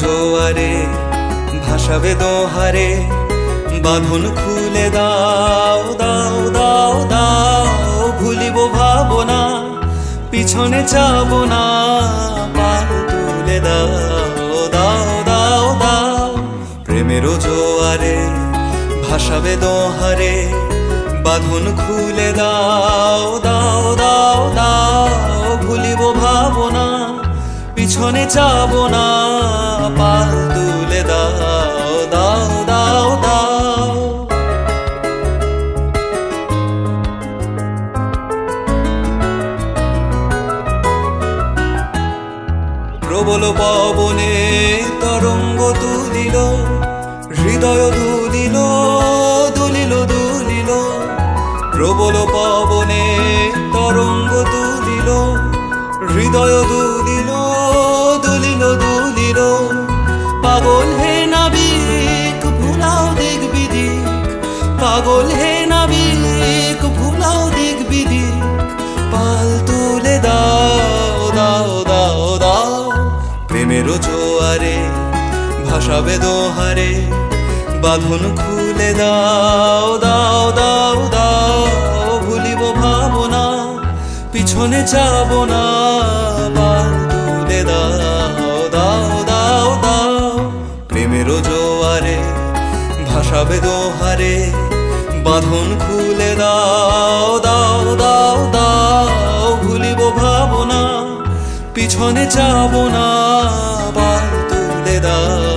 জোয়ারে ভাসাবে দোহারে, বাঁধন খুলে দাও দাও দাও দাও। ভুলিব ভাবনা, পিছনে যাব না, পাল তুলে দাও দাও দাও দাও। প্রেমের জোয়ারে ভাসাবে দোহারে, বাঁধন খুলে দাও দাও দাও দাও। ভুলিব ভাবনা, পিছনে যাব না, পাল তুলে দাও দাও দাও দাও। প্রবল পবনে তরঙ্গ তুলিল, হৃদয় দুলিল দুলিল দুলিল। প্রবল পবনে তরঙ্গ তুলিল, হৃদয় দুলিল দুলিল দুলিল। পাগল হে নাবিক ভুলাও দিক বিদিক, পাগল হে নাবিক ভুলাও দিক বিদিক। পাল তুলে দাও দাও দাও দাও। প্রেমের জোয়ারে ভাসাবে দোহারে, বাঁধন খুলে দাও দাও দাও দাও। ভুলিব ভাবনা, পিছনে যাব না, পাল তুলে দাও দাও দাও দাও। প্রেমের জোয়ারে ভাসাবে দোহারে, বাঁধন খুলে দাও দাও দাও দাও। ভুলিব ভাবনা, পিছনে যাব না, পাল তুলে দাও।